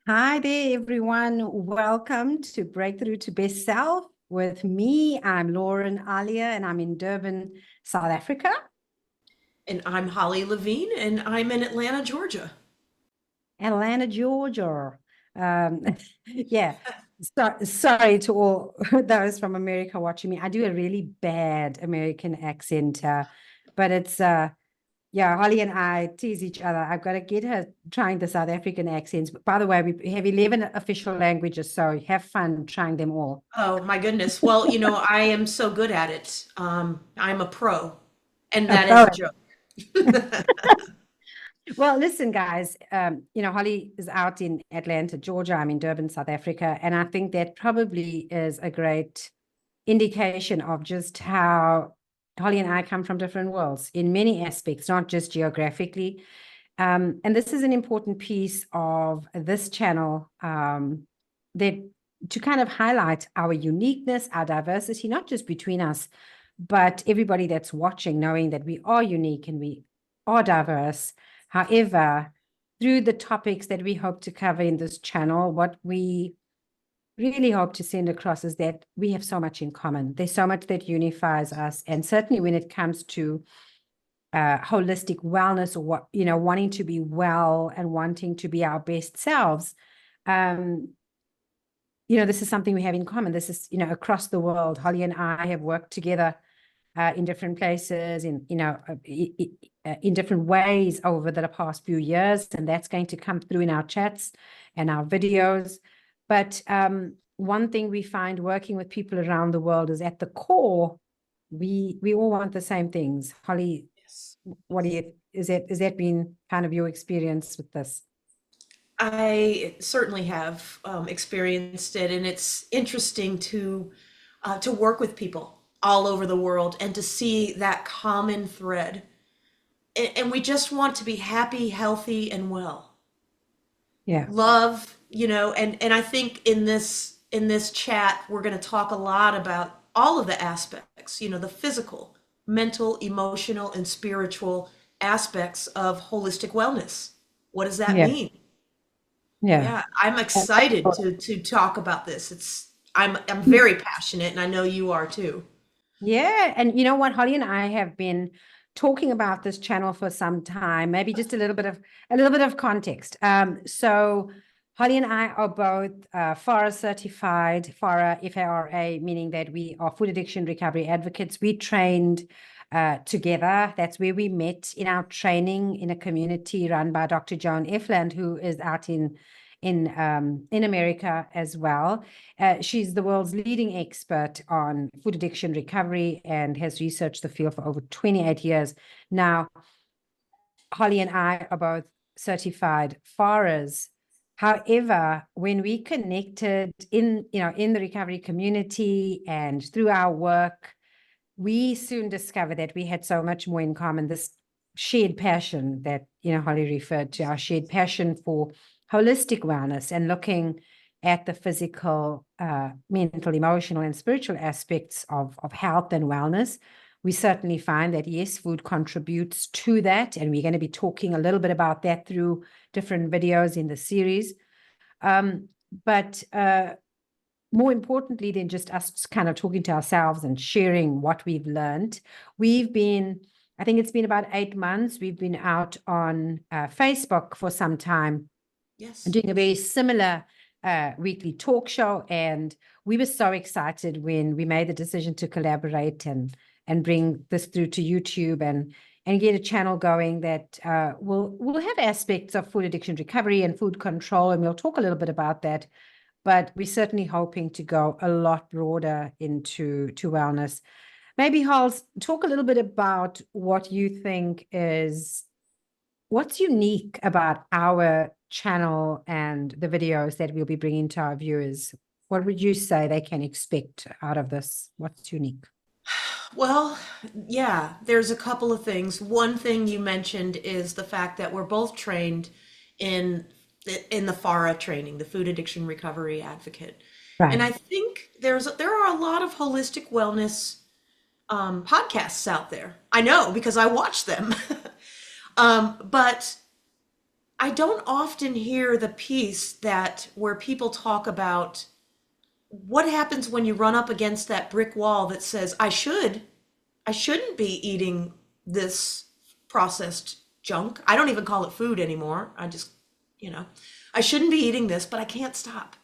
Hi there, everyone. Welcome to Breakthrough to Best Self with me. I'm Lauren-Aaliyah, and I'm in Durban, South Africa. And I'm Holly Levine, and I'm in Atlanta, Georgia. Atlanta, Georgia. Um, yeah. Sorry to all those from America watching me. I do a really bad American accent, but it's yeah, Holly and I tease each other. I've got to get her trying the South African accents. By the way, we have 11 official languages, so have fun trying them all. Oh my goodness. Well, I am so good at it. I'm a pro, and A that is a pro. joke. Well, listen, guys, Holly is out in Atlanta, Georgia. I'm in Durban, South Africa. And I think that probably is a great indication of just how Holly and I come from different worlds in many aspects, not just geographically. And this is an important piece of this channel that to kind of highlight our uniqueness, our diversity, not just between us, but everybody that's watching, knowing that we are unique and we are diverse. However, through the topics that we hope to cover in this channel, what we really hope to send across is that we have so much in common. There's so much that unifies us. And certainly when it comes to holistic wellness, or wanting to be well and wanting to be our best selves, um, this is something we have in common. This is, across the world. Holly and I have worked together in different places, in different ways over the past few years, and that's going to come through in our chats and our videos. But one thing we find working with people around the world is at the core, we all want the same things. Holly, Yes. what do you is that been kind of your experience with this? I certainly have experienced it, and it's interesting to work with people all over the world and to see that common thread. And we just want to be happy, healthy, and well. Yeah, Love, and I think in this chat we're going to talk a lot about all of the aspects, the physical, mental, emotional, and spiritual aspects of holistic wellness. What does that yeah, mean? yeah. Yeah, I'm excited to talk about this. I'm very passionate, and I know you are too. Yeah, and you know what, Holly and I have been talking about this channel for some time. Maybe just a little bit of context. So Holly and I are both FARA certified, FARA FARA, meaning that we are food addiction recovery advocates. We trained together. That's where we met in our training in a community run by Dr. Joan Efland, who is out in America as well. She's the world's leading expert on food addiction recovery and has researched the field for over 28 years. Now, Holly and I are both certified FARAs. However, when we connected in the recovery community and through our work, we soon discovered that we had so much more in common. This shared passion that Holly referred to, our shared passion for holistic wellness and looking at the physical, mental, emotional, and spiritual aspects of health and wellness. We certainly find that, yes, food contributes to that, and we're going to be talking a little bit about that through different videos in the series. But more importantly than just us kind of talking to ourselves and sharing what we've learned, I think it's been about 8 months, we've been out on Facebook for some time Yes. doing a very similar weekly talk show. And we were so excited when we made the decision to collaborate and bring this through to YouTube and get a channel going that will have aspects of food addiction recovery and food control. And we'll talk a little bit about that. But we're certainly hoping to go a lot broader into wellness. Maybe, Hals, talk a little bit about what you think is what's unique about our channel and the videos that we'll be bringing to our viewers. What would you say they can expect out of this? What's unique? Well, yeah, there's a couple of things. One thing you mentioned is the fact that we're both trained in the FARA training, the Food Addiction Recovery Advocate. And Right. I think there are a lot of holistic wellness podcasts out there. I know because I watch them. But I don't often hear the piece that where people talk about what happens when you run up against that brick wall that says, I shouldn't be eating this processed junk. I don't even call it food anymore. I just, you know, I shouldn't be eating this, but I can't stop.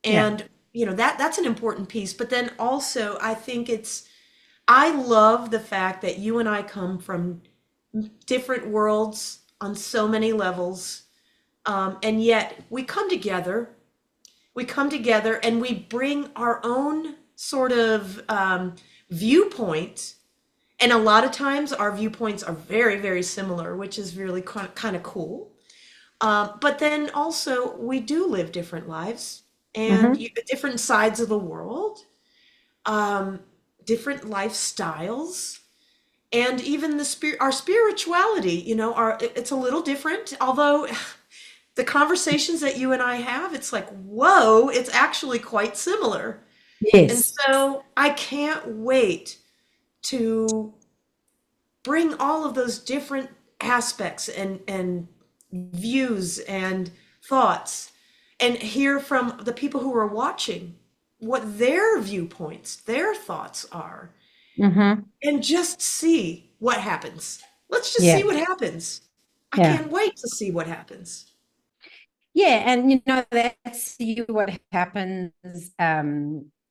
Yeah. And, that's an important piece. But then also, I love the fact that you and I come from different worlds on so many levels. And yet we come together and we bring our own sort of viewpoint. And a lot of times our viewpoints are very, very similar, which is really kind of cool. But then also, we do live different lives and Mm-hmm. different sides of the world, um, different lifestyles, and even our spirituality. It's a little different. Although the conversations that you and I have, it's like, whoa, it's actually quite similar. And Yes. so I can't wait to bring all of those different aspects and views and thoughts and hear from the people who are watching what their viewpoints, their thoughts are, Mm-hmm. and just see what happens. Let's just Yeah. see what happens. I Yeah. can't wait to see what happens. Yeah, and that's you what happens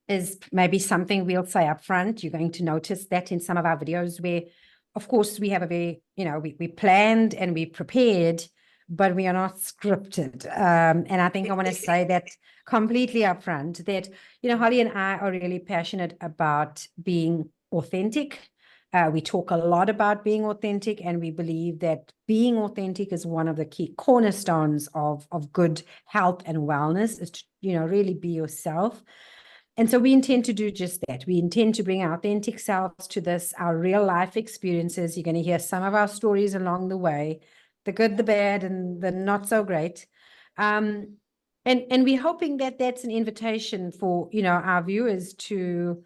is maybe something we'll say up front. You're going to notice that in some of our videos where, of course, we have a very, we planned and we prepared, but we are not scripted. And I think I want to say that completely upfront that, Holly and I are really passionate about being authentic. We talk a lot about being authentic, and we believe that being authentic is one of the key cornerstones of good health and wellness, is to, really be yourself. And so we intend to do just that. We intend to bring our authentic selves to this, our real life experiences. You're going to hear some of our stories along the way, the good, the bad, and the not so great. And we're hoping that that's an invitation for, our viewers to,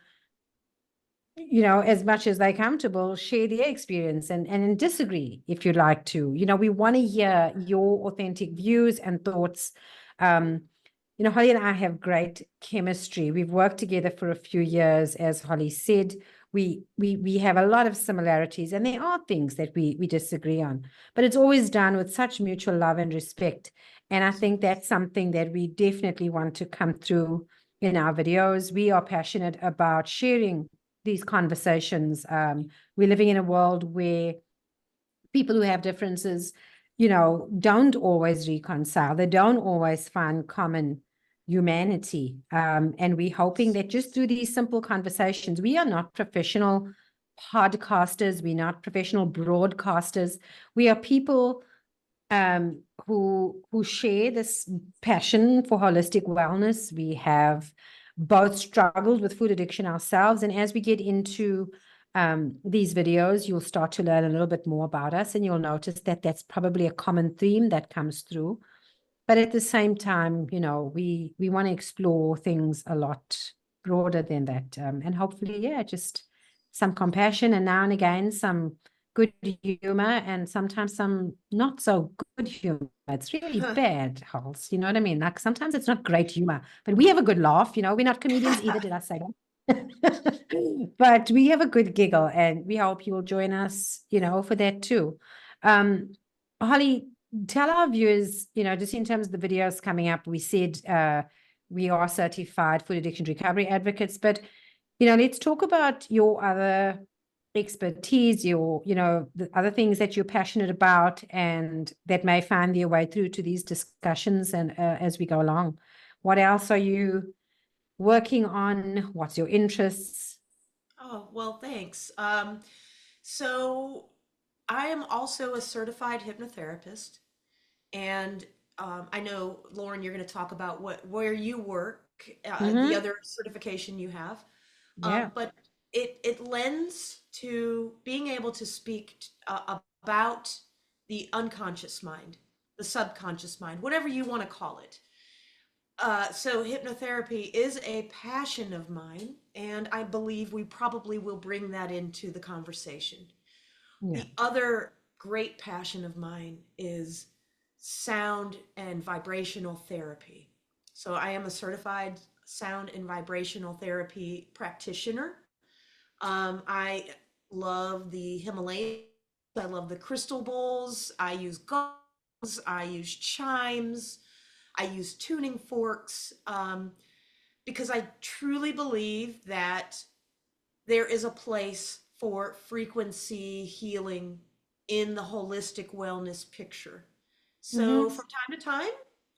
as much as they're comfortable, share their experience and disagree if you'd like to. We want to hear your authentic views and thoughts. Holly and I have great chemistry. We've worked together for a few years, as Holly said. We have a lot of similarities, and there are things that we disagree on, but it's always done with such mutual love and respect. And I think that's something that we definitely want to come through in our videos. We are passionate about sharing these conversations. We're living in a world where people who have differences, don't always reconcile. They don't always find common humanity. And we're hoping that just through these simple conversations, we are not professional podcasters. We're not professional broadcasters. We are people who share this passion for holistic wellness. We have both struggled with food addiction ourselves, and as we get into these videos, you'll start to learn a little bit more about us, and you'll notice that that's probably a common theme that comes through. But at the same time, we want to explore things a lot broader than that, and hopefully, yeah, just some compassion, and now and again some good humor, and sometimes some not so good humor. It's really bad, Hulse. You know what I mean? Like sometimes it's not great humor, but we have a good laugh. We're not comedians either. Did I say that? But we have a good giggle, and we hope you will join us, for that too. Holly, tell our viewers, just in terms of the videos coming up, we said we are certified food addiction recovery advocates, but, let's talk about your other expertise, the other things that you're passionate about and that may find their way through to these discussions and as we go along. What else are you working on? What's your interests? Oh, well, thanks. So I am also a certified hypnotherapist. And I know, Lauren, you're going to talk about where you work, the Mm-hmm. other certification you have. Yeah. But it lends to being able to speak about the unconscious mind, the subconscious mind, whatever you want to call it. So hypnotherapy is a passion of mine, and I believe we probably will bring that into the conversation. Yeah. The other great passion of mine is sound and vibrational therapy. So I am a certified sound and vibrational therapy practitioner. I love the Himalayas. I love the crystal bowls. I use gongs. I use chimes. I use tuning forks, because I truly believe that there is a place for frequency healing in the holistic wellness picture. So Mm-hmm. from time to time,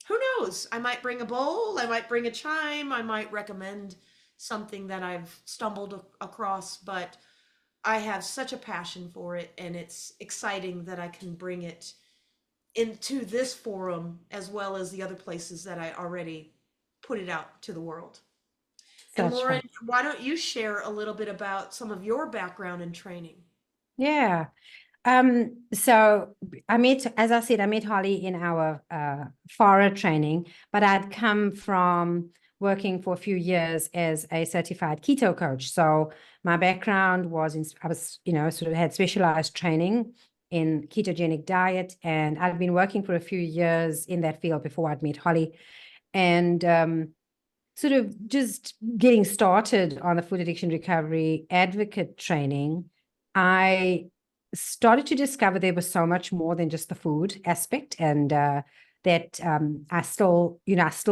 who knows? I might bring a bowl, I might bring a chime, I might recommend something that I've stumbled across, but I have such a passion for it, and it's exciting that I can bring it into this forum as well as the other places that I already put it out to the world. And That's Lauren, right. why don't you share a little bit about some of your background and training? Yeah. So I met, as I said, I met Holly in our FARA training, but I'd come from working for a few years as a certified keto coach. So my background was I was, sort of had specialized training in ketogenic diet, and I'd been working for a few years in that field before I'd met Holly. And sort of just getting started on the food addiction recovery advocate training, I started to discover there was so much more than just the food aspect, and that I still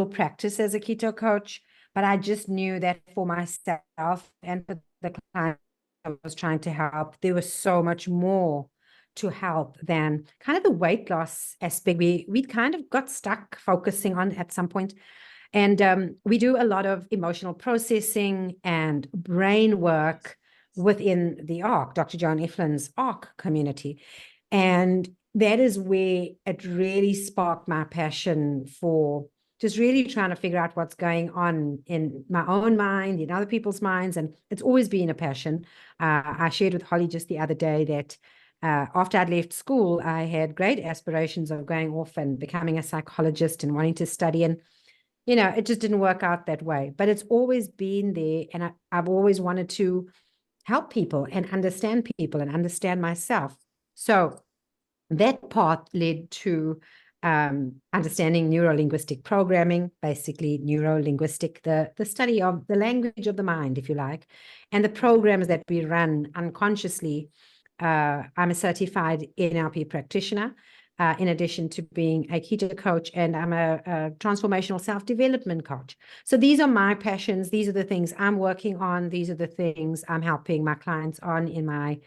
practice as a keto coach, but I just knew that for myself and for the client I was trying to help, there was so much more to help than kind of the weight loss aspect we kind of got stuck focusing on at some point. And we do a lot of emotional processing and brain work within the ARC, Dr. John Eflin's ARC community. And that is where it really sparked my passion for just really trying to figure out what's going on in my own mind, in other people's minds. And it's always been a passion. I shared with Holly just the other day that after I'd left school, I had great aspirations of going off and becoming a psychologist and wanting to study. And it just didn't work out that way, but it's always been there. And I've always wanted to help people and understand myself. So that path led to understanding neuro-linguistic programming, basically neuro-linguistic, the study of the language of the mind, if you like, and the programs that we run unconsciously. I'm a certified NLP practitioner, in addition to being a keto coach, and I'm a transformational self-development coach. So these are my passions. These are the things I'm working on. These are the things I'm helping my clients on in my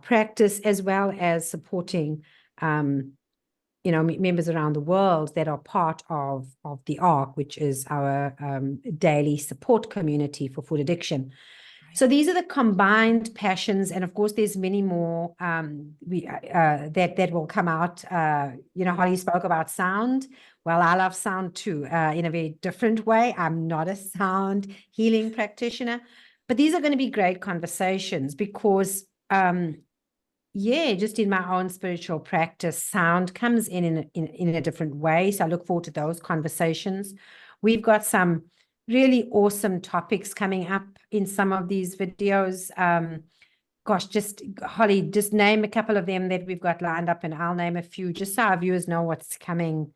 practice, as well as supporting members around the world that are part of the ARC, which is our daily support community for food addiction. So these are the combined passions, and of course, there's many more that will come out. Holly spoke about sound. Well, I love sound too, in a very different way. I'm not a sound healing practitioner, but these are going to be great conversations because, just in my own spiritual practice, sound comes in a different way. So I look forward to those conversations. We've got some really awesome topics coming up in some of these videos. Just Holly, just name a couple of them that we've got lined up, and I'll name a few just so our viewers know what's coming.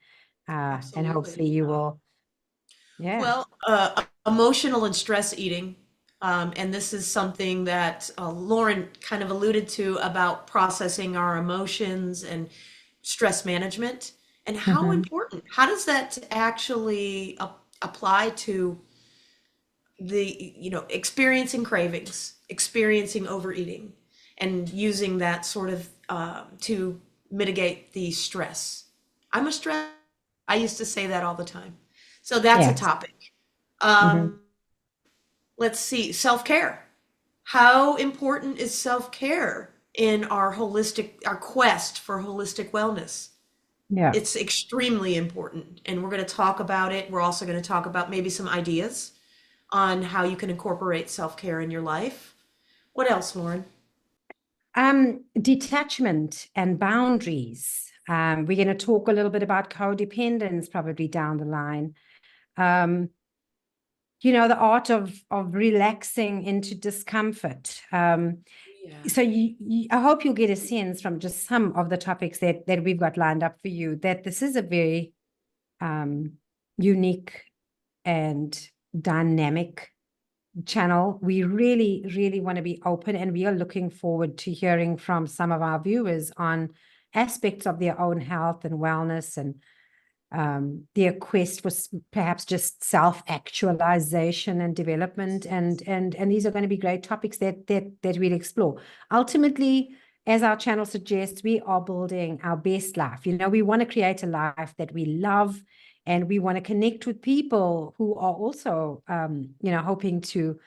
And hopefully Absolutely. you will. Yeah. Well, emotional and stress eating. And this is something that Lauren kind of alluded to about processing our emotions and stress management, and how Mhm. important. How does that actually apply to experiencing cravings, experiencing overeating, and using that sort of to mitigate the stress? I'm a stress. I used to say that all the time. So that's a Yes. topic. Mhm. Um, let's see, self-care. How important is self-care in our quest for holistic wellness? Yeah. It's extremely important, and we're going to talk about it. We're also going to talk about maybe some ideas on how you can incorporate self-care in your life. What else, Lauren? Detachment and boundaries. We're going to talk a little bit about codependence probably down the line. Um, the art of relaxing into discomfort. So I hope you'll get a sense from just some of the topics that we've got lined up for you, that this is a very unique and dynamic channel. We really, really want to be open, and we are looking forward to hearing from some of our viewers on aspects of their own health and wellness, and their quest for perhaps just self-actualization and development. And these are going to be great topics that we'll explore. Ultimately, as our channel suggests, we are building our best life. You know, we want to create a life that we love, and we want to connect with people who are also, you know, hoping to,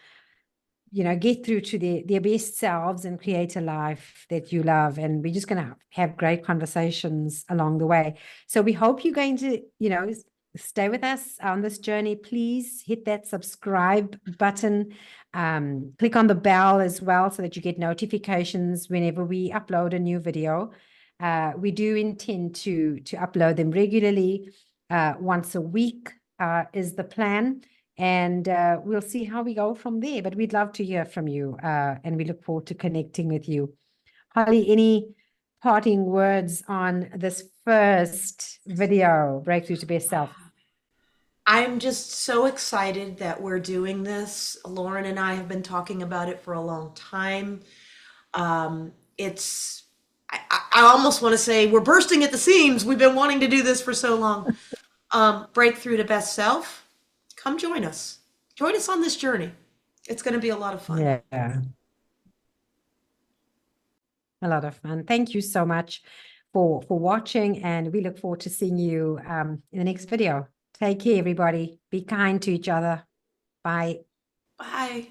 you know, get through to their best selves and create a life that you love. And we're just going to have great conversations along the way. So we hope you're going to, you know, stay with us on this journey. Please hit that subscribe button. Click on the bell as well, so that you get notifications whenever we upload a new video. We do intend to upload them regularly, once a week is the plan. And we'll see how we go from there. But we'd love to hear from you, and we look forward to connecting with you. Holly, any parting words on this first video, Breakthrough to Best Self? I'm just so excited that we're doing this. Lauren and I have been talking about it for a long time. It's, I almost want to say we're bursting at the seams. We've been wanting to do this for so long. Breakthrough to Best Self. Come join us. Join us on this journey. It's going to be a lot of fun. Yeah. A lot of fun. Thank you so much for watching, and we look forward to seeing you in the next video. Take care, everybody. Be kind to each other. Bye. Bye.